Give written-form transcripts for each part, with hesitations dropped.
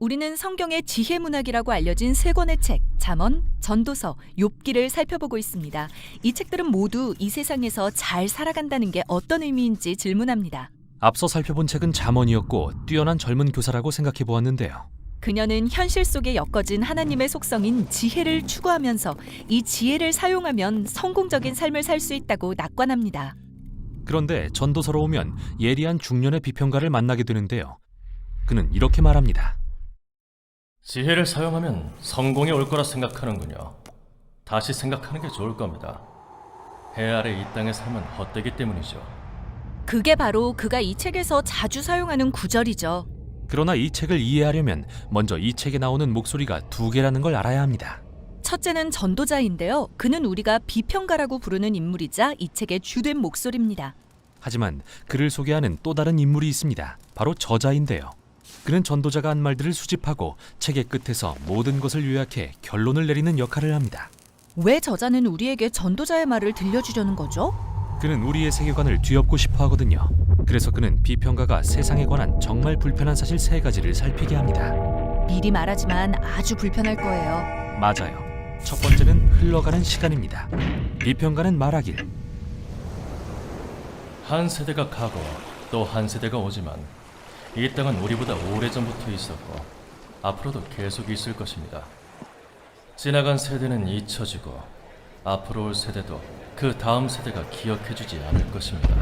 우리는 성경의 지혜 문학이라고 알려진 세 권의 책, 잠언, 전도서, 욥기를 살펴보고 있습니다. 이 책들은 모두 이 세상에서 잘 살아간다는 게 어떤 의미인지 질문합니다. 앞서 살펴본 책은 잠언이었고 뛰어난 젊은 교사라고 생각해 보았는데요. 그녀는 현실 속에 엮어진 하나님의 속성인 지혜를 추구하면서 이 지혜를 사용하면 성공적인 삶을 살 수 있다고 낙관합니다. 그런데 전도서로 오면 예리한 중년의 비평가를 만나게 되는데요. 그는 이렇게 말합니다. 지혜를 사용하면 성공이 올 거라 생각하는군요. 다시 생각하는 게 좋을 겁니다. 해 아래 이 땅의 삶은 헛되기 때문이죠. 그게 바로 그가 이 책에서 자주 사용하는 구절이죠. 그러나 이 책을 이해하려면 먼저 이 책에 나오는 목소리가 두 개라는 걸 알아야 합니다. 첫째는 전도자인데요. 그는 우리가 비평가라고 부르는 인물이자 이 책의 주된 목소리입니다. 하지만 그를 소개하는 또 다른 인물이 있습니다. 바로 저자인데요. 그는 전도자가 한 말들을 수집하고 책의 끝에서 모든 것을 요약해 결론을 내리는 역할을 합니다. 왜 저자는 우리에게 전도자의 말을 들려주려는 거죠? 그는 우리의 세계관을 뒤엎고 싶어 하거든요. 그래서 그는 비평가가 세상에 관한 정말 불편한 사실 3가지를 살피게 합니다. 미리 말하지만 아주 불편할 거예요. 맞아요. 첫 번째는 흘러가는 시간입니다. 비평가는 말하길. 한 세대가 가고 또 한 세대가 오지만 이 땅은 우리보다 오래전부터 있었고 앞으로도 계속 있을 것입니다. 지나간 세대는 잊혀지고 앞으로 올 세대도 그 다음 세대가 기억해주지 않을 것입니다.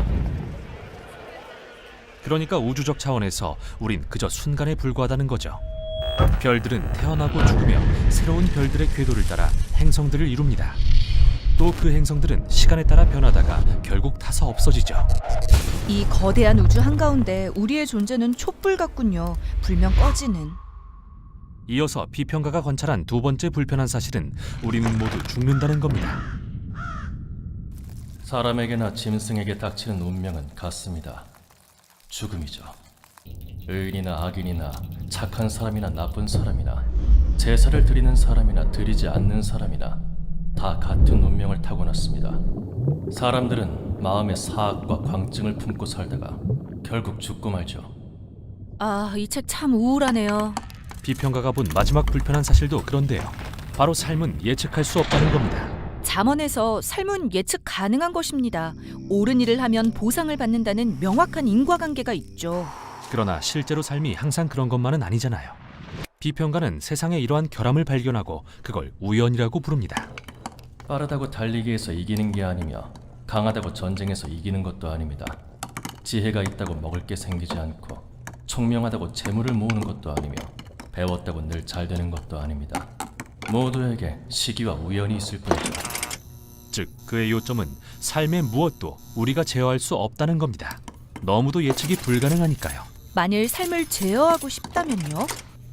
그러니까 우주적 차원에서 우린 그저 순간에 불과하다는 거죠. 별들은 태어나고 죽으며 새로운 별들의 궤도를 따라 행성들을 이룹니다. 또 그 행성들은 시간에 따라 변하다가 결국 타서 없어지죠. 이 거대한 우주 한가운데 우리의 존재는 촛불 같군요. 불면 꺼지는. 이어서 비평가가 관찰한 두 번째 불편한 사실은 우리는 모두 죽는다는 겁니다. 사람에게나 짐승에게 닥치는 운명은 같습니다. 죽음이죠. 의인이나 악인이나 착한 사람이나 나쁜 사람이나 제사를 드리는 사람이나 드리지 않는 사람이나 다 같은 운명을 타고났습니다. 사람들은 마음의 사악과 광증을 품고 살다가 결국 죽고 말죠. 아, 이 책 참 우울하네요. 비평가가 본 마지막 불편한 사실도 그런데요. 바로 삶은 예측할 수 없다는 겁니다. 잠언에서 삶은 예측 가능한 것입니다. 옳은 일을 하면 보상을 받는다는 명확한 인과관계가 있죠. 그러나 실제로 삶이 항상 그런 것만은 아니잖아요. 비평가는 세상에 이러한 결함을 발견하고 그걸 우연이라고 부릅니다. 빠르다고 달리기에서 이기는 게 아니며 강하다고 전쟁에서 이기는 것도 아닙니다. 지혜가 있다고 먹을 게 생기지 않고 총명하다고 재물을 모으는 것도 아니며 배웠다고 늘 잘 되는 것도 아닙니다. 모두에게 시기와 우연이 있을 뿐이죠. 즉 그의 요점은 삶의 무엇도 우리가 제어할 수 없다는 겁니다. 너무도 예측이 불가능하니까요. 만일 삶을 제어하고 싶다면요?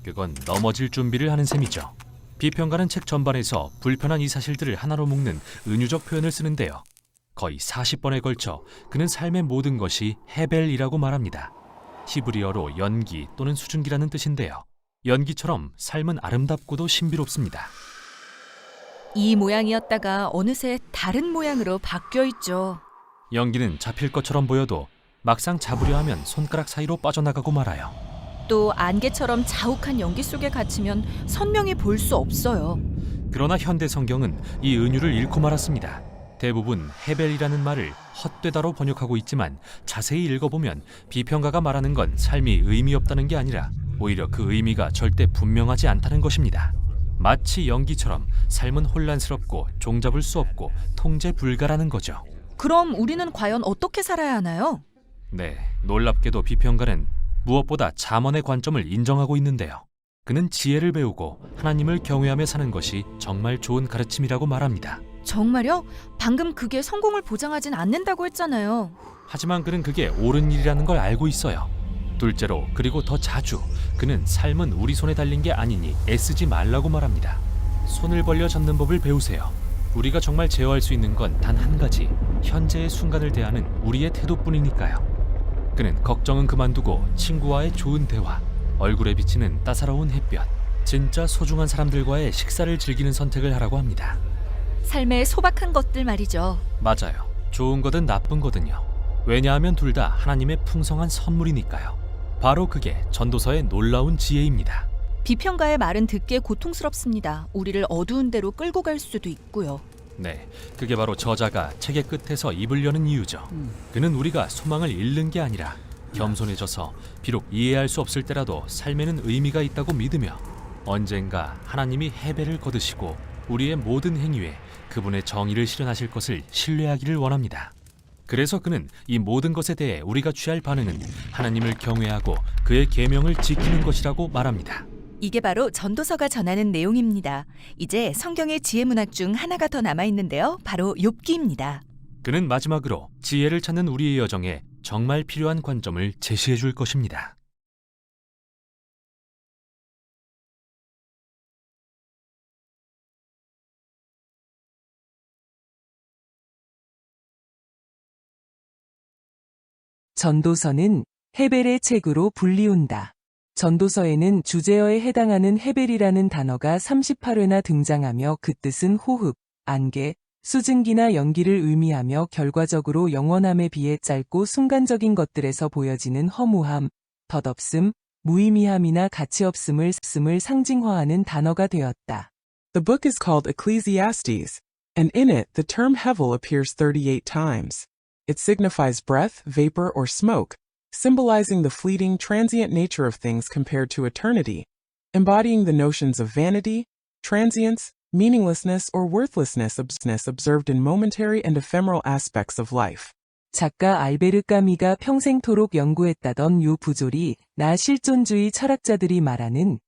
그건 넘어질 준비를 하는 셈이죠. 비평가는 책 전반에서 불편한 이 사실들을 하나로 묶는 은유적 표현을 쓰는데요. 거의 40번에 걸쳐 그는 삶의 모든 것이 헤벨이라고 말합니다. 히브리어로 연기 또는 수증기라는 뜻인데요. 연기처럼 삶은 아름답고도 신비롭습니다. 이 모양이었다가 어느새 다른 모양으로 바뀌어 있죠. 연기는 잡힐 것처럼 보여도 막상 잡으려 하면 손가락 사이로 빠져나가고 말아요. 또 안개처럼 자욱한 연기 속에 갇히면 선명히 볼 수 없어요. 그러나 현대 성경은 이 은유를 잃고 말았습니다. 대부분 헤벨이라는 말을 헛되다로 번역하고 있지만 자세히 읽어보면 비평가가 말하는 건 삶이 의미 없다는 게 아니라 오히려 그 의미가 절대 분명하지 않다는 것입니다. 마치 연기처럼 삶은 혼란스럽고 종잡을 수 없고 통제 불가라는 거죠. 그럼 우리는 과연 어떻게 살아야 하나요? 네, 놀랍게도 비평가는 무엇보다 잠언의 관점을 인정하고 있는데요. 그는 지혜를 배우고 하나님을 경외하며 사는 것이 정말 좋은 가르침이라고 말합니다. 정말요? 방금 그게 성공을 보장하진 않는다고 했잖아요. 하지만 그는 그게 옳은 일이라는 걸 알고 있어요. 둘째로 그리고 더 자주 그는 삶은 우리 손에 달린 게 아니니 애쓰지 말라고 말합니다. 손을 벌려 잡는 법을 배우세요. 우리가 정말 제어할 수 있는 건 단 한 가지, 현재의 순간을 대하는 우리의 태도뿐이니까요. 그는 걱정은 그만두고 친구와의 좋은 대화, 얼굴에 비치는 따사로운 햇볕, 진짜 소중한 사람들과의 식사를 즐기는 선택을 하라고 합니다. 삶의 소박한 것들 말이죠. 맞아요. 좋은 거든 나쁜 거든요. 왜냐하면 둘 다 하나님의 풍성한 선물이니까요. 바로 그게 전도서의 놀라운 지혜입니다. 비평가의 말은 듣기에 고통스럽습니다. 우리를 어두운 데로 끌고 갈 수도 있고요. 네, 그게 바로 저자가 책의 끝에서 입을 여는 이유죠. 그는 우리가 소망을 잃는 게 아니라 겸손해져서 비록 이해할 수 없을 때라도 삶에는 의미가 있다고 믿으며 언젠가 하나님이 해배를 거두시고 우리의 모든 행위에 그분의 정의를 실현하실 것을 신뢰하기를 원합니다. 그래서 그는 이 모든 것에 대해 우리가 취할 반응은 하나님을 경외하고 그의 계명을 지키는 것이라고 말합니다. 이게 바로 전도서가 전하는 내용입니다. 이제 성경의 지혜 문학 중 하나가 더 남아있는데요. 바로 욥기입니다. 그는 마지막으로 지혜를 찾는 우리의 여정에 정말 필요한 관점을 제시해 줄 것입니다. 전도서는 헤벨의 책으로 불리운다. 전도서에는 주제어에 해당하는 헤벨이라는 단어가 38회나 등장하며 그 뜻은 호흡, 안개, 수증기나 연기를 의미하며 결과적으로 영원함에 비해 짧고 순간적인 것들에서 보여지는 허무함, 덧없음, 무의미함이나 가치없음을 상징화하는 단어가 되었다. The book is called Ecclesiastes, and in it the term hevel appears 38 times. It signifies breath, vapor, or smoke, symbolizing the fleeting, transient nature of things compared to eternity, embodying the notions of vanity, transience, meaninglessness, or worthlessness observed in momentary and ephemeral aspects of life. 작가 알베르 까미가 평생토록 연구했다던 요 부조리, 나 실존주의 철학자들이 말하는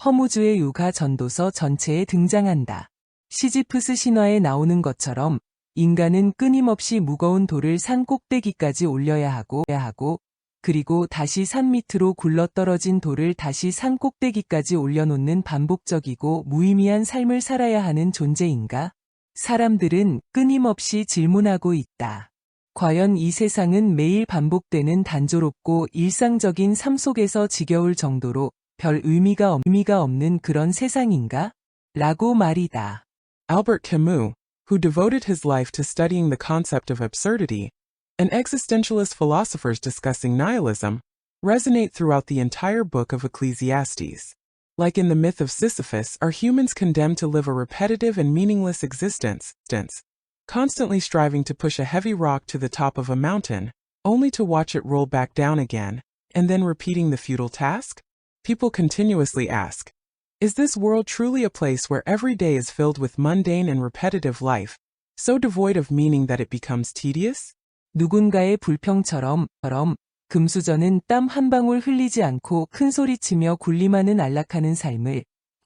허무주의 요가 전도서 전체에 등장한다. 시지프스 신화에 나오는 것처럼 인간은 끊임없이 무거운 돌을 산 꼭대기까지 올려야 하고 그리고 다시 산 밑으로 굴러떨어진 돌을 다시 산 꼭대기까지 올려놓는 반복적이고 무의미한 삶을 살아야 하는 존재인가? 사람들은 끊임없이 질문하고 있다. 과연 이 세상은 매일 반복되는 단조롭고 일상적인 삶 속에서 지겨울 정도로 별 의미가 없는 그런 세상인가? 라고 말이다. Albert Camus, who devoted his life to studying the concept of absurdity, and existentialist philosophers discussing nihilism, resonate throughout the entire book of Ecclesiastes. Like in the myth of Sisyphus, are humans condemned to live a repetitive and meaningless existence, constantly striving to push a heavy rock to the top of a mountain, only to watch it roll back down again, and then repeating the futile task? People continuously ask, is this world truly a place where every day is filled with mundane and repetitive life, so devoid of meaning that it becomes tedious? 누군가의 불평처럼 금수저는 땀 한 방울 흘리지 않고 큰 소리치며 군림하는 안락하는 삶을,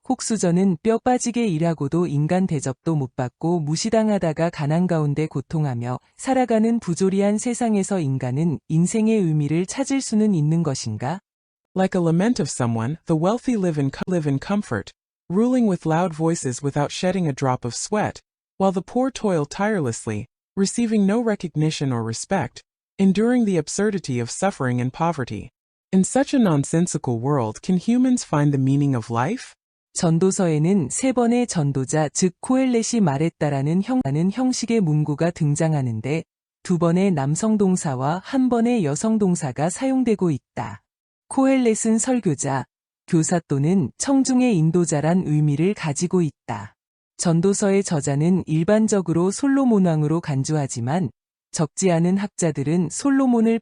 혹수저는 뼈 빠지게 일하고도 인간 대접도 못 받고 무시당하다가 가난 가운데 고통하며 살아가는 부조리한 세상에서 인간은 인생의 의미를 찾을 수는 있는 것인가? Like a lament of someone, the wealthy live in comfort, ruling with loud voices without shedding a drop of sweat, while the poor toil tirelessly, receiving no recognition or respect, enduring the absurdity of suffering and poverty. In such a nonsensical world, can humans find the meaning of life? 전도서에는 세 번의 전도자 즉 코엘렛이 말했다라는 형식의 문구가 등장하는데 두 번의 남성 동사와 한 번의 여성 동사가 사용되고 있다. 코엘렛은 설교자, 교사 또는 청중의 인도자란 의미를 가지고 있다. 전도서의 저자는 일반적으로 솔로몬 왕으로 간주하지만 적지 않은 학자들은 솔로몬을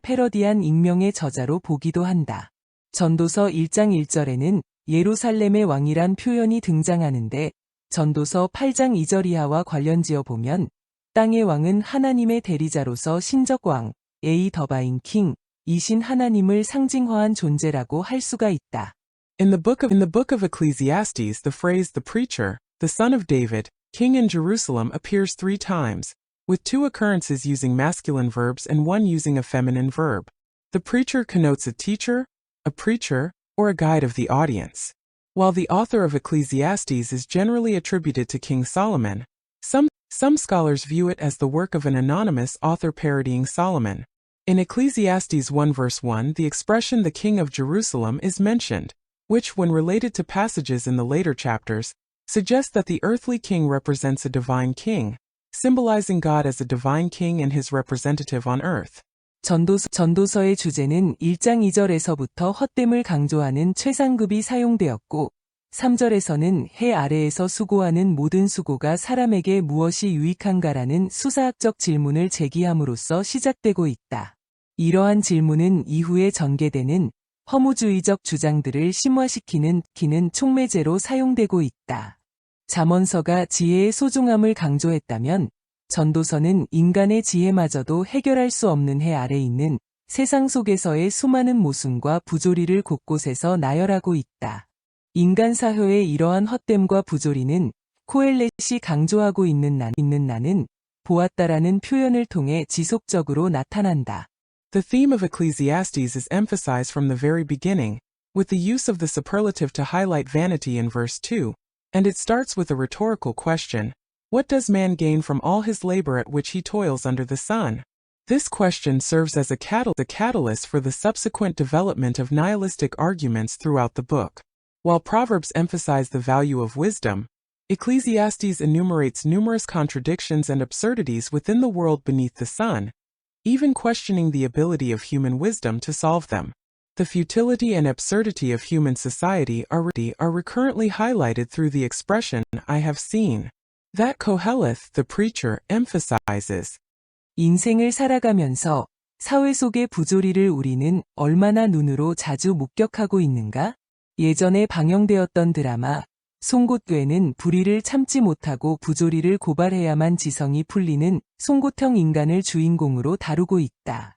패러디한 익명의 저자로 보기도 한다. 전도서 1장 1절에는 예루살렘의 왕이란 표현이 등장하는데 전도서 8장 2절 이하와 관련지어 보면 땅의 왕은 하나님의 대리자로서 신적왕, 더바인 킹, 이신 하나님을 상징화한 존재라고 할 수가 있다. In the book of Ecclesiastes, the phrase the preacher, the son of David, king in Jerusalem appears 3 times, with 2 occurrences using masculine verbs and 1 using a feminine verb. The preacher connotes a teacher, a preacher, or a guide of the audience. While the author of Ecclesiastes is generally attributed to King Solomon, some scholars view it as the work of an anonymous author parodying Solomon. In Ecclesiastes 1 verse 1, the expression the king of Jerusalem is mentioned, which, when related to passages in the later chapters, suggests that the earthly king represents a divine king, symbolizing God as a divine king and his representative on earth. 전도서의 주제는 1장 2절에서부터 헛됨을 강조하는 최상급이 사용되었고 3절에서는 해 아래에서 수고하는 모든 수고가 사람에게 무엇이 유익한가라는 수사학적 질문을 제기함으로써 시작되고 있다. 이러한 질문은 이후에 전개되는 허무주의적 주장들을 심화시키는 촉매제로 사용되고 있다. 잠언서가 지혜의 소중함을 강조했다면 전도서는 인간의 지혜마저도 해결할 수 없는 해 아래 있는 세상 속에서의 수많은 모순과 부조리를 곳곳에서 나열하고 있다. 인간 사회의 이러한 헛됨과 부조리는 코엘렛이 강조하고 있는 나는 보았다라는 표현을 통해 지속적으로 나타난다. The theme of Ecclesiastes is emphasized from the very beginning, with the use of the superlative to highlight vanity in verse 2, and it starts with a rhetorical question: what does man gain from all his labor at which he toils under the sun? This question serves as a catalyst for the subsequent development of nihilistic arguments throughout the book. While Proverbs emphasize the value of wisdom, Ecclesiastes enumerates numerous contradictions and absurdities within the world beneath the sun, even questioning the ability of human wisdom to solve them. The futility and absurdity of human society are recurrently highlighted through the expression, "I have seen." That Koheleth, the preacher, emphasizes. 인생을 살아가면서 사회 속의 부조리를 우리는 얼마나 눈으로 자주 목격하고 있는가? 예전에 방영되었던 드라마 송곳교에는 불의를 참지 못하고 부조리를 고발해야만 지성이 풀리는 송곳형 인간을 주인공으로 다루고 있다.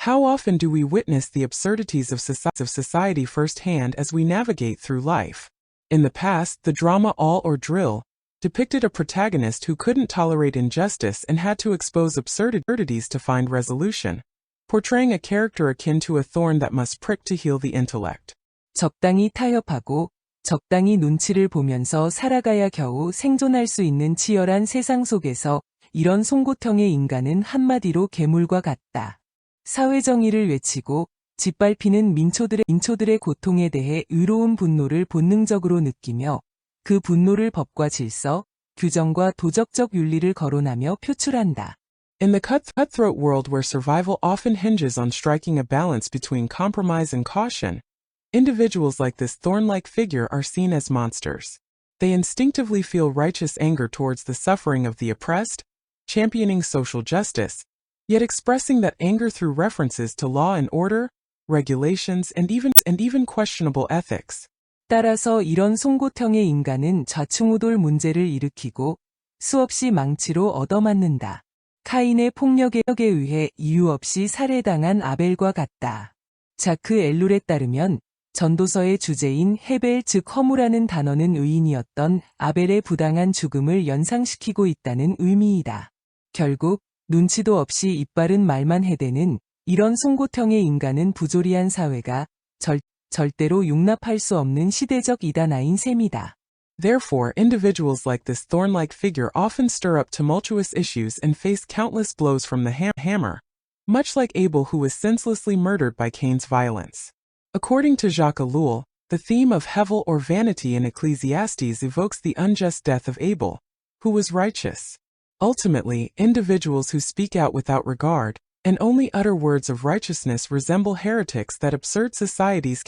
How often do we witness the absurdities of society firsthand as we navigate through life? In the past, the drama All or Drill depicted a protagonist who couldn't tolerate injustice and had to expose absurdities to find resolution, portraying a character akin to a thorn that must prick to heal the intellect. 적당히 타협하고 적당히 눈치를 보면서 살아가야 겨우 생존할 수 있는 치열한 세상 속에서 이런 송곳형의 인간은 한마디로 괴물과 같다. 사회정의를 외치고 짓밟히는 민초들의 고통에 대해 의로운 분노를 본능적으로 느끼며 그 분노를 법과 질서, 규정과 도덕적 윤리를 거론하며 표출한다. In the cutthroat world where survival often hinges on striking a balance between compromise and caution, individuals like this thorn-like figure are seen as monsters. They instinctively feel righteous anger towards the suffering of the oppressed, championing social justice, yet expressing that anger through references to law and order, regulations, and even questionable ethics. 따라서 이런 송곳형의 인간은 좌충우돌 문제를 일으키고 수없이 망치로 얻어맞는다. 카인의 폭력에 의해 이유 없이 살해당한 아벨과 같다. 자크 엘룰에 따르면 전도서의 주제인 헤벨 즉 허무라는 단어는 의인이었던 아벨의 부당한 죽음을 연상시키고 있다는 의미이다. 결국 눈치도 없이 입바른 말만 해대는 이런 송곳형의 인간은 부조리한 사회가 절대로 용납할 수 없는 시대적 이단아인 셈이다. Therefore, individuals like this thorn-like figure often stir up tumultuous issues and face countless blows from the hammer, much like Abel who was senselessly murdered by Cain's violence. According to Jacques Ellul, the theme of Hevel or vanity in Ecclesiastes evokes the unjust death of Abel, who was righteous. Ultimately, individuals who speak out without regard, and only utter words of righteousness resemble heretics that absurd societies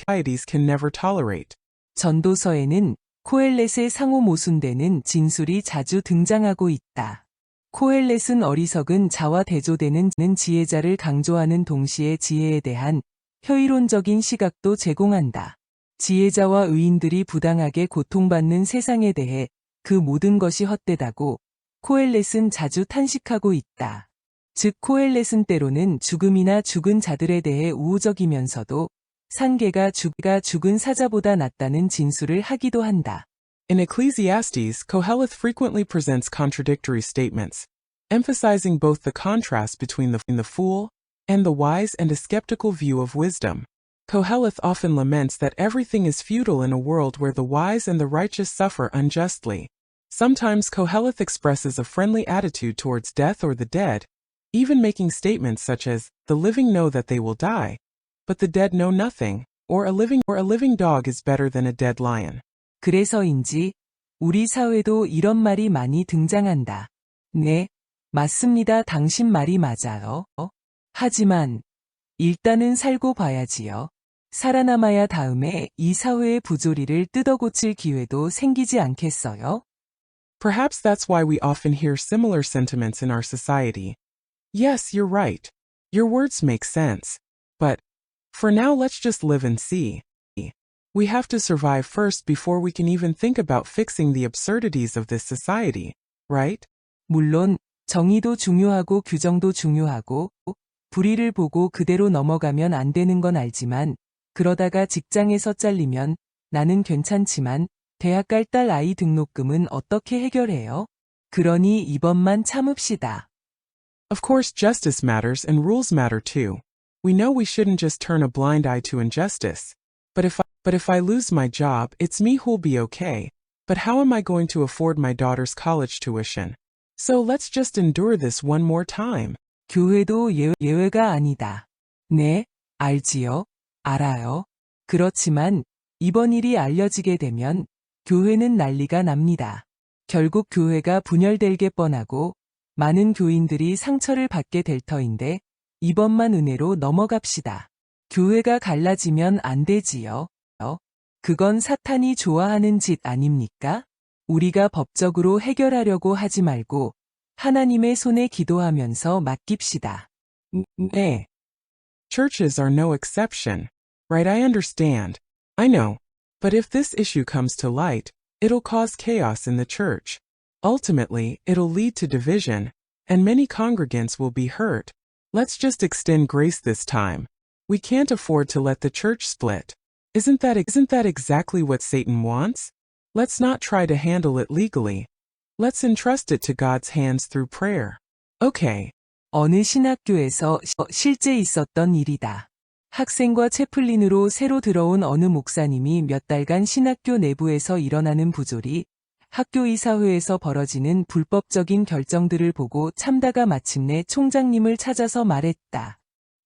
can never tolerate. 전도서에는 코엘렛의 상호 모순되는 진술이 자주 등장하고 있다. 코엘렛은 어리석은 자와 대조되는 지혜자를 강조하는 동시에 지혜에 대한 효이론적인 시각도 제공한다. 지혜자와 의인들이 부당하게 고통받는 세상에 대해 그 모든 것이 헛되다고 코엘렛은 자주 탄식하고 있다. 즉 코엘렛은 때로는 죽음이나 죽은 자들에 대해 우호적이면서도 상계가 죽은 사자보다 낫다는 진술을 하기도 한다. In Ecclesiastes, Koheleth frequently presents contradictory statements, emphasizing both the contrast between the fool and the wise and a skeptical view of wisdom. Koheleth often laments that everything is futile in a world where the wise and the righteous suffer unjustly. Sometimes Koheleth expresses a friendly attitude towards death or the dead, even making statements such as, "The living know that they will die, but the dead know nothing," or a living dog is better than a dead lion. 그래서인지 우리 사회도 이런 말이 많이 등장한다. 네, 맞습니다. 당신 말이 맞아요. 하지만 일단은 살고 봐야지요. 살아남아야 다음에 이 사회의 부조리를 뜯어고칠 기회도 생기지 않겠어요? Perhaps that's why we often hear similar sentiments in our society. Yes, you're right. Your words make sense. But, for now, let's just live and see. We have to survive first before we can even think about fixing the absurdities of this society, right? 물론 정의도 중요하고 규정도 중요하고 불의를 보고 그대로 넘어가면 안 되는 건 알지만 그러다가 직장에서 잘리면 나는 괜찮지만 대학 갈 딸 아이 등록금은 어떻게 해결해요? 그러니 이번만 참읍시다. Of course, justice matters and rules matter too. We know we shouldn't just turn a blind eye to injustice. But if I lose my job, it's me who'll be okay. But how am I going to afford my daughter's college tuition? So let's just endure this one more time. 교회도 예외가 아니다. 네, 알지요. 알아요. 그렇지만 이번 일이 알려지게 되면 교회는 난리가 납니다. 결국 교회가 분열될 게 뻔하고 많은 교인들이 상처를 받게 될 터인데 이번만 은혜로 넘어갑시다. 교회가 갈라지면 안 되지요. 그건 사탄이 좋아하는 짓 아닙니까? 우리가 법적으로 해결하려고 하지 말고 하나님의 손에 기도하면서 맡깁시다. 네. Churches are no exception. Right, I understand. I know. But if this issue comes to light, it'll cause chaos in the church. Ultimately, it'll lead to division, and many congregants will be hurt. Let's just extend grace this time. We can't afford to let the church split. Isn't that exactly what Satan wants? Let's not try to handle it legally. Let's entrust it to God's hands through prayer. Okay. 어느 신학교에서 실제 있었던 일이다. 학생과 채플린으로 새로 들어온 어느 목사님이 몇 달간 신학교 내부에서 일어나는 부조리, 학교 이사회에서 벌어지는 불법적인 결정들을 보고 참다가 마침내 총장님을 찾아서 말했다.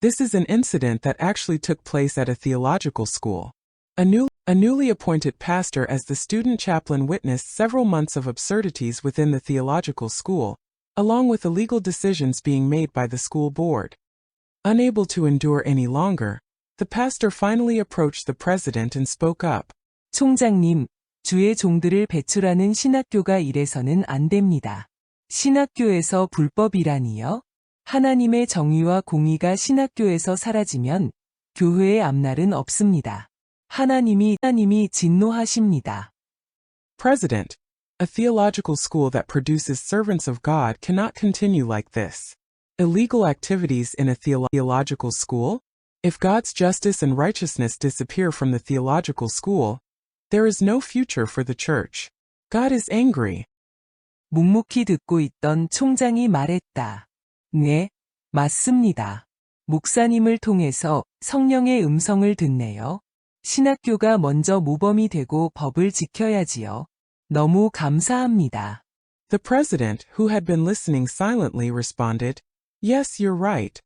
This is an incident that actually took place at a theological school. A newly appointed pastor as the student chaplain witnessed several months of absurdities within the theological school, along with illegal decisions being made by the school board. Unable to endure any longer, the pastor finally approached the president and spoke up. 총장님, 주의 종들을 배출하는 신학교가 이래서는 안 됩니다. 신학교에서 불법이라니요? 하나님의 정의와 공의가 신학교에서 사라지면 교회의 앞날은 없습니다. 하나님이 진노하십니다. President, a theological school that produces servants of God cannot continue like this. Illegal activities in a theological school? If God's justice and righteousness disappear from the theological school, there is no future for the church. God is angry. 묵묵히 듣고 있던 총장이 말했다. 네, 맞습니다. 목사님을 통해서 성령의 음성을 듣네요. 신학교가 먼저 모범이 되고 법을 지켜야지요. 너무 감사합니다. The president, who had been listening silently, responded, Yes, you're right.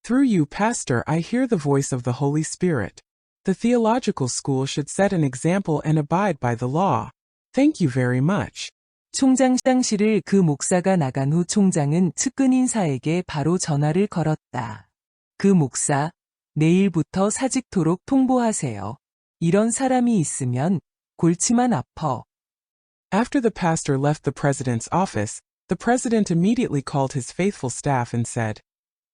Through you, Pastor, I hear the voice of the Holy Spirit. The theological school should set an example and abide by the law. Thank you very much. 총장실을 그 목사가 나간 후 총장은 측근 인사에게 바로 전화를 걸었다. 그 목사, 내일부터 사직토록 통보하세요. 이런 사람이 있으면 골치만 아파. After the pastor left the president's office, the president immediately called his faithful staff and said,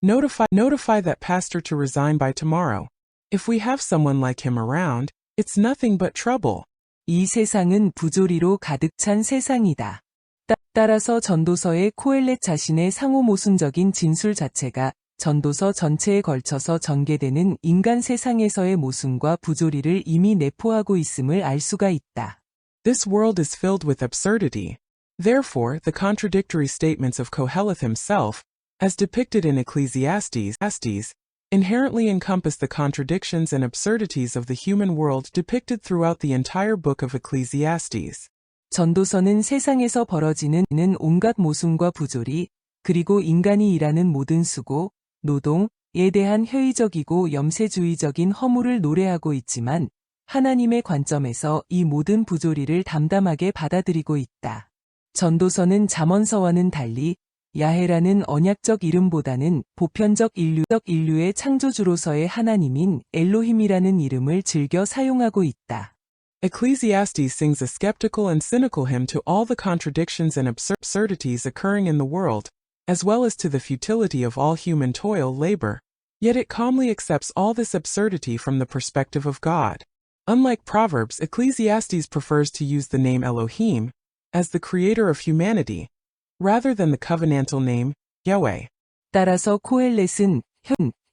Notify that pastor to resign by tomorrow. If we have someone like him around, it's nothing but trouble. 이 세상은 부조리로 가득 찬 세상이다. 따라서 전도서의 코엘렛 자신의 상호 모순적인 진술 자체가 전도서 전체에 걸쳐서 전개되는 인간 세상에서의 모순과 부조리를 이미 내포하고 있음을 알 수가 있다. This world is filled with absurdity. Therefore, the contradictory statements of Koheleth himself, as depicted in Ecclesiastes, inherently encompass the contradictions and absurdities of the human world depicted throughout the entire book of Ecclesiastes. 전도서는 세상에서 벌어지는 온갖 모순과 부조리, 그리고 인간이 일하는 모든 수고, 노동에 대한 회의적이고 염세주의적인 허물을 노래하고 있지만 하나님의 관점에서 이 모든 부조리를 담담하게 받아들이고 있다. 전도서는 잠언서와는 달리 야헤라는 언약적 이름보다는 보편적 인류의 창조주로서의 하나님인 엘로힘이라는 이름을 즐겨 사용하고 있다. Ecclesiastes sings a skeptical and cynical hymn to all the contradictions and absurdities occurring in the world, as well as to the futility of all human toil, labor. Yet it calmly accepts all this absurdity from the perspective of God. Unlike Proverbs, Ecclesiastes prefers to use the name Elohim as the creator of humanity, rather than the covenantal name Yahweh. 따라서 코헬렛은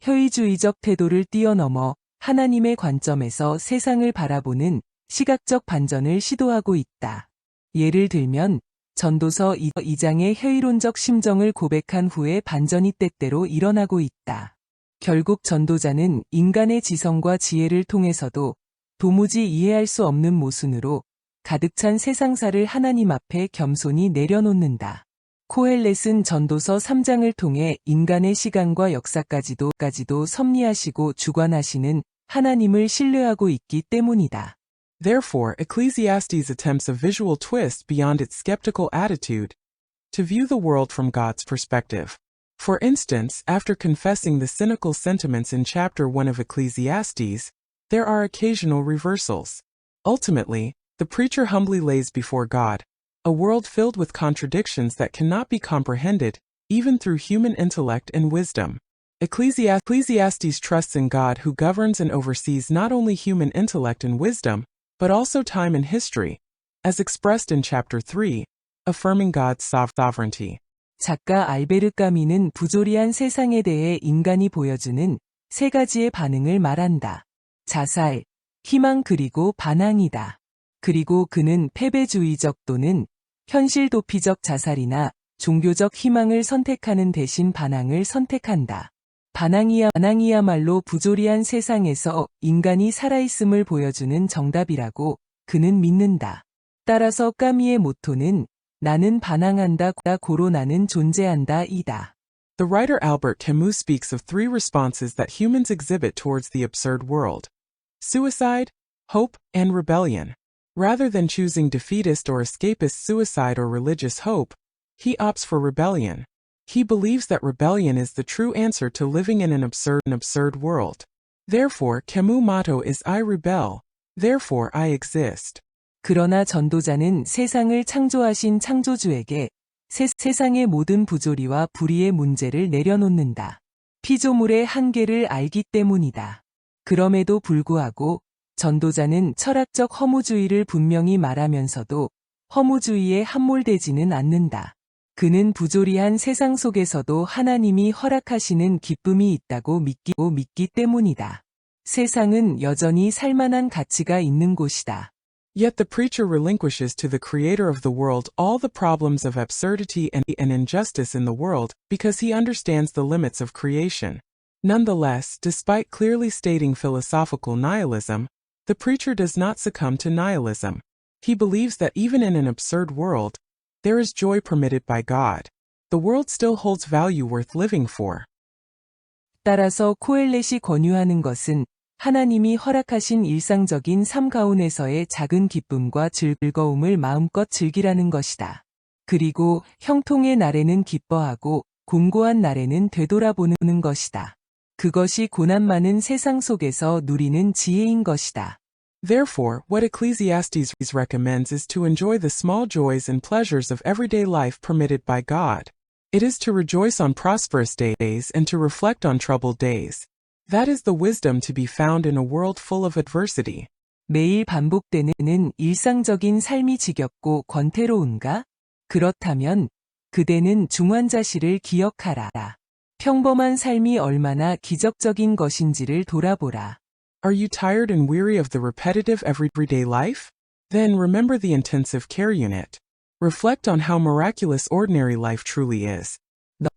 효의주의적 태도를 뛰어넘어 하나님의 관점에서 세상을 바라보는 시각적 반전을 시도하고 있다. 예를 들면 전도서 2장의 효의론적 심정을 고백한 후에 반전이 때때로 일어나고 있다. 결국 전도자는 인간의 지성과 지혜를 통해서도 도무지 이해할 수 없는 모순으로 가득 찬 세상사를 하나님 앞에 겸손히 내려놓는다. 코헬렛은 전도서 3장을 통해 인간의 시간과 역사까지도 섭리하시고 주관하시는 하나님을 신뢰하고 있기 때문이다. Therefore, Ecclesiastes attempts a visual twist beyond its skeptical attitude to view the world from God's perspective. For instance, after confessing the cynical sentiments in chapter 1 of Ecclesiastes, there are occasional reversals. Ultimately, the preacher humbly lays before God a world filled with contradictions that cannot be comprehended, even through human intellect and wisdom. Ecclesiastes trusts in God who governs and oversees not only human intellect and wisdom, but also time and history, as expressed in chapter 3, affirming God's sovereignty. 작가 알베르 까미는 부조리한 세상에 대해 인간이 보여주는 세 가지의 반응을 말한다. 자살, 희망 그리고 반항이다. 그리고 그는 패배주의적 또는 현실 도피적 자살이나 종교적 희망을 선택하는 대신 반항을 선택한다. 반항이야말로 부조리한 세상에서 인간이 살아있음을 보여주는 정답이라고 그는 믿는다. 따라서 까미의 모토는 나는 반항한다 고로 나는 존재한다 이다. The writer Albert Camus speaks of three responses that humans exhibit towards the absurd world: suicide, hope, and rebellion. Rather than choosing defeatist or escapist suicide or religious hope, he opts for rebellion. He believes that rebellion is the true answer to living in an absurd world. Therefore, Camus' motto is I rebel, therefore I exist. 그러나 전도자는 세상을 창조하신 창조주에게 세상의 모든 부조리와 불의의 문제를 내려놓는다. 피조물의 한계를 알기 때문이다. 그럼에도 불구하고 전도자는 철학적 허무주의를 분명히 말하면서도 허무주의에 함몰되지는 않는다. 그는 부조리한 세상 속에서도 하나님이 허락하시는 기쁨이 있다고 믿기 때문이다. 세상은 여전히 살만한 가치가 있는 곳이다. Yet the preacher relinquishes to the creator of the world all the problems of absurdity and injustice in the world because he understands the limits of creation. Nonetheless, despite clearly stating philosophical nihilism, the preacher does not succumb to nihilism. He believes that even in an absurd world, there is joy permitted by God. The world still holds value worth living for. 따라서 코엘렛이 권유하는 것은 하나님이 허락하신 일상적인 삶 가운데서의 작은 기쁨과 즐거움을 마음껏 즐기라는 것이다. 그리고 형통의 날에는 기뻐하고 곤고한 날에는 되돌아보는 것이다. 그것이 고난 많은 세상 속에서 누리는 지혜인 것이다. Therefore, what Ecclesiastes recommends is to enjoy the small joys and pleasures of everyday life permitted by God. It is to rejoice on prosperous days and to reflect on troubled days. That is the wisdom to be found in a world full of adversity. 매일 반복되는 일상적인 삶이 지겹고 권태로운가? 그렇다면 그대는 중환자실을 기억하라. 평범한 삶이 얼마나 기적적인 것인지를 돌아보라. Are you tired and weary of the repetitive everyday life? Then remember the intensive care unit. Reflect on how miraculous ordinary life truly is.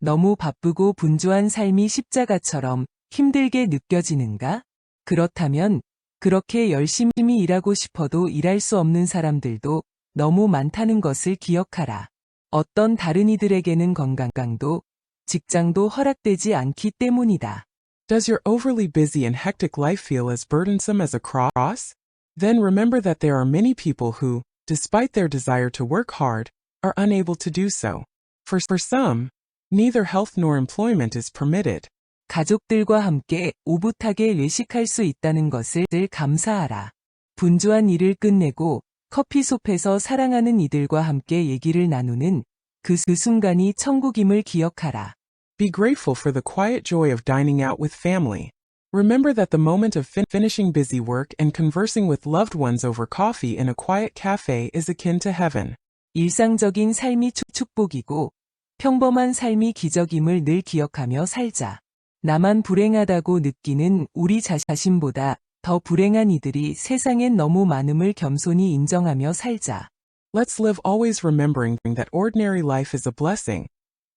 너무 바쁘고 분주한 삶이 십자가처럼 힘들게 느껴지는가? 그렇다면 그렇게 열심히 일하고 싶어도 일할 수 없는 사람들도 너무 많다는 것을 기억하라. 어떤 다른 이들에게는 건강도 직장도 허락되지 않기 때문이다. Does your overly busy and hectic life feel as burdensome as a cross? Then remember that there are many people who, despite their desire to work hard, are unable to do so. For some, Neither health nor employment is permitted. 가족들과 함께 오붓하게 외식할 수 있다는 것을 감사하라. 분주한 일을 끝내고 커피숍에서 사랑하는 이들과 함께 얘기를 나누는 그 순간이 천국임을 기억하라. Be grateful for the quiet joy of dining out with family. Remember that the moment of finishing busy work and conversing with loved ones over coffee in a quiet cafe is akin to heaven. 일상적인 삶이 축복이고 평범한 삶이 기적임을 늘 기억하며 살자. 나만 불행하다고 느끼는 우리 자신보다 더 불행한 이들이 세상엔 너무 많음을 겸손히 인정하며 살자. Let's live always remembering that ordinary life is a blessing,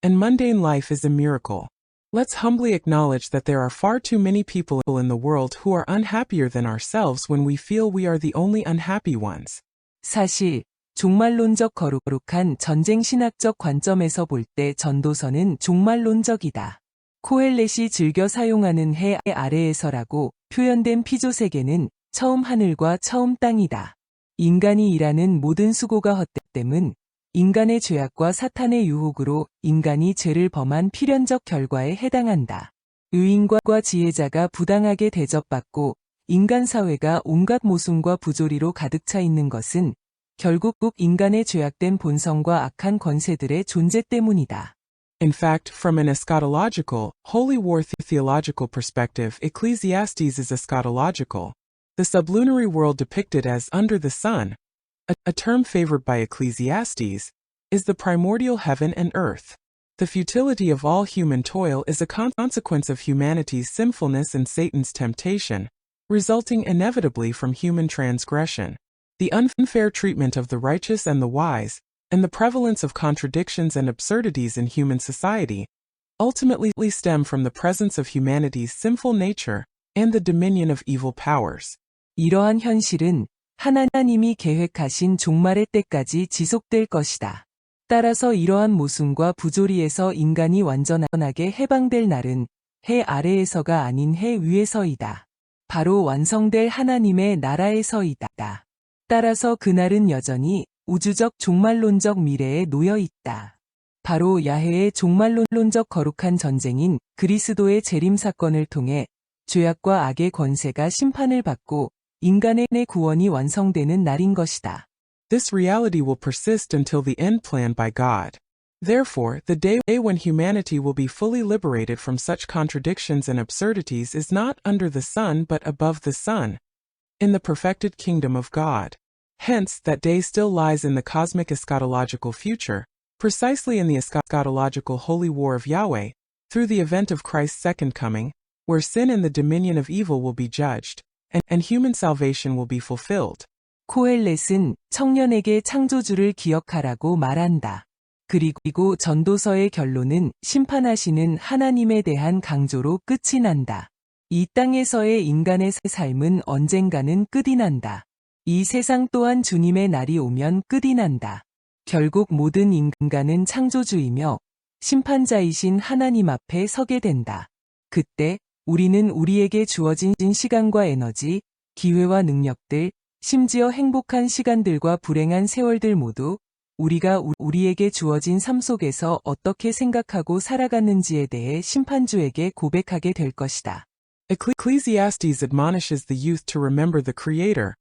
and mundane life is a miracle. Let's humbly acknowledge that there are far too many people in the world who are unhappier than ourselves when we feel we are the only unhappy ones. 사실 종말론적 거룩한 전쟁 신학적 관점에서 볼 때 전도서는 종말론적이다. 코헬렛이 즐겨 사용하는 해 아래에서라고 표현된 피조 세계는 처음 하늘과 처음 땅이다. 인간이 일하는 모든 수고가 헛됨은 인간의 죄악과 사탄의 유혹으로 인간이 죄를 범한 필연적 결과에 해당한다. 의인과 지혜자가 부당하게 대접받고 인간 사회가 온갖 모순과 부조리로 가득 차 있는 것은 결국 인간의 죄악된 본성과 악한 권세들의 존재 때문이다. In fact, from an eschatological, holy war theological perspective, Ecclesiastes is eschatological. The sublunary world depicted as under the sun, a term favored by Ecclesiastes, is the primordial heaven and earth. The futility of all human toil is a consequence of humanity's sinfulness and Satan's temptation, resulting inevitably from human transgression. The unfair treatment of the righteous and the wise, and the prevalence of contradictions and absurdities in human society, ultimately stem from the presence of humanity's sinful nature and the dominion of evil powers. 이러한 현실은 하나님이 계획하신 종말의 때까지 지속될 것이다. 따라서 이러한 모순과 부조리에서 인간이 완전하게 해방될 날은 해 아래에서가 아닌 해 위에서이다. 바로 완성될 하나님의 나라에서이다. 따라서 그날은 여전히 우주적 종말론적 미래에 놓여 있다. 바로 야훼의 종말론적 거룩한 전쟁인 그리스도의 재림 사건을 통해 죄악과 악의 권세가 심판을 받고 인간의 구원이 완성되는 날인 것이다. This reality will persist until the end planned by God. Therefore, the day when humanity will be fully liberated from such contradictions and absurdities is not under the sun but above the sun, in the perfected kingdom of God. Hence, that day still lies in the cosmic eschatological future, precisely in the eschatological holy war of Yahweh, through the event of Christ's second coming, where sin and the dominion of evil will be judged, and human salvation will be fulfilled. 코헬렛은 청년에게 창조주를 기억하라고 말한다. 그리고 전도서의 결론은 심판하시는 하나님에 대한 강조로 끝이 난다. 이 땅에서의 인간의 삶은 언젠가는 끝이 난다. 이 세상 또한 주님의 날이 오면 끝이 난다. 결국 모든 인간은 창조주이며 심판자이신 하나님 앞에 서게 된다. 그때 우리는 우리에게 주어진 시간과 에너지, 기회와 능력들, 심지어 행복한 시간들과 불행한 세월들 모두 우리가 우리에게 주어진 삶 속에서 어떻게 생각하고 살아갔는지에 대해 심판주에게 고백하게 될 것이다. Ecclesiastes admonishes the youth to remember the Creator,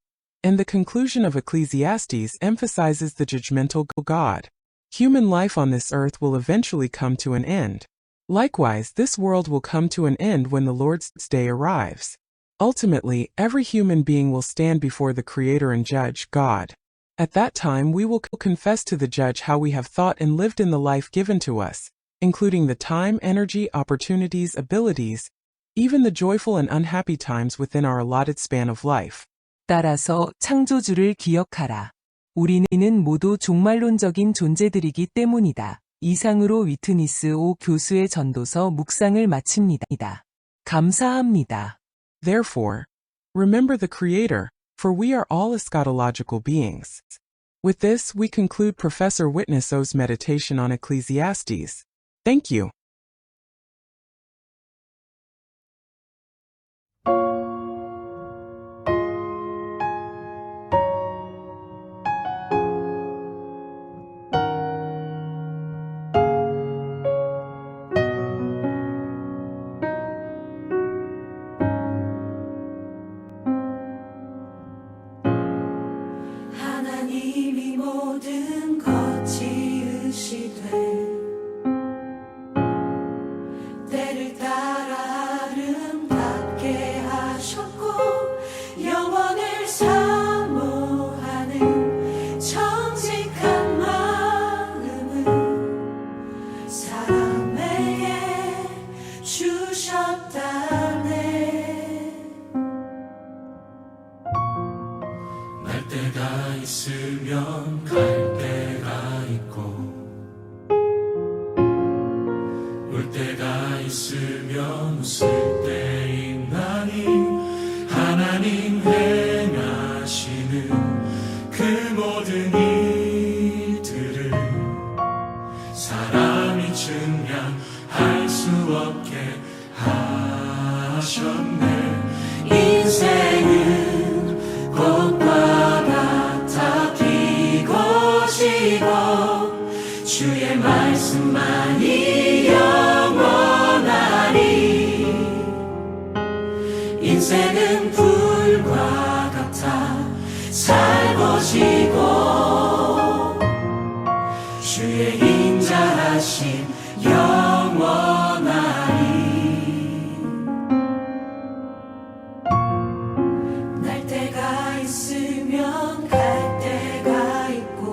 and the conclusion of Ecclesiastes emphasizes the judgmental God. Human life on this earth will eventually come to an end. Likewise, this world will come to an end when the Lord's day arrives. Ultimately, every human being will stand before the Creator and judge, God. At that time we will confess to the judge how we have thought and lived in the life given to us, including the time, energy, opportunities, abilities, even the joyful and unhappy times within our allotted span of life. 따라서 창조주를 기억하라. 우리는 모두 종말론적인 존재들이기 때문이다. 이상으로 위트니스 오 교수의 전도서 묵상을 마칩니다. 감사합니다. Therefore, remember the Creator, for we are all eschatological beings. With this, we conclude Professor Witness O's meditation on Ecclesiastes. Thank you. 있으면 갈 때가 있고 울 때가 있으면 웃을 때있나니 하나님 행하시는 그 모든 일들을 사람이 증량할 수 없게 하셨네. 인생은 꽃과 같아 피고 지고 주의 말씀만이 영원하리. 인생은 불과 같아 살고 지고 주의 인자하심 영원하리. 날 때가 있으면 갈 때가 있고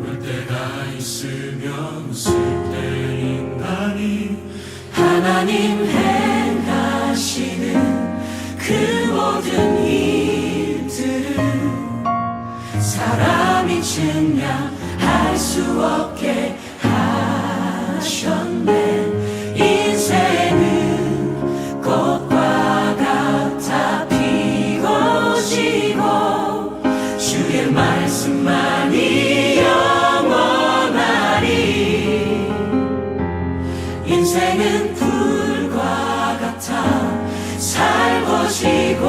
울 때가 있으면 웃을 때있나니 하나님 행하시는 그 모든 일들을 사람이 증량할 수 없게 하셨네. 인생은 꽃과 같아 피고 지고 주의 말씀만이 영원하리. 인생은 불과 같아 살고 지고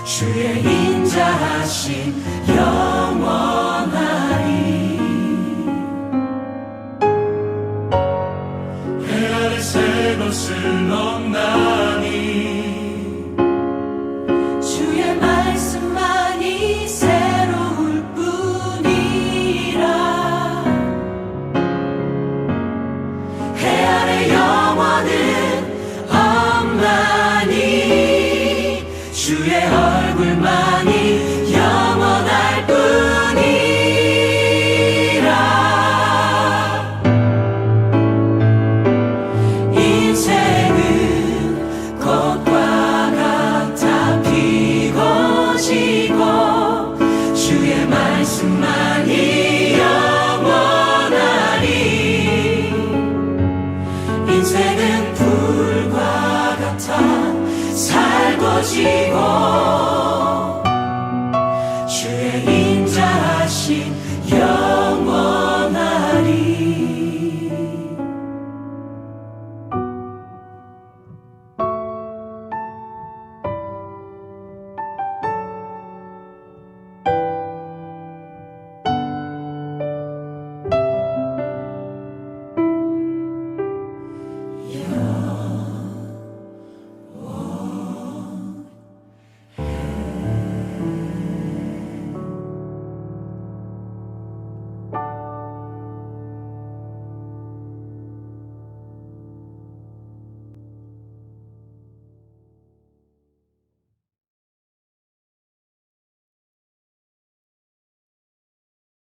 주의 인자하심 영원하리. 해 아래 새 것을 넣나니 주의 말씀만이 새로울 뿐이라. 해 아래 영원은 없나니 주의 얼굴만이 영원할 뿐이라. 인생은 꽃과 같아 피고 지고 주의 말씀만이 영원하리. 인생은 불과 같아 살고 지고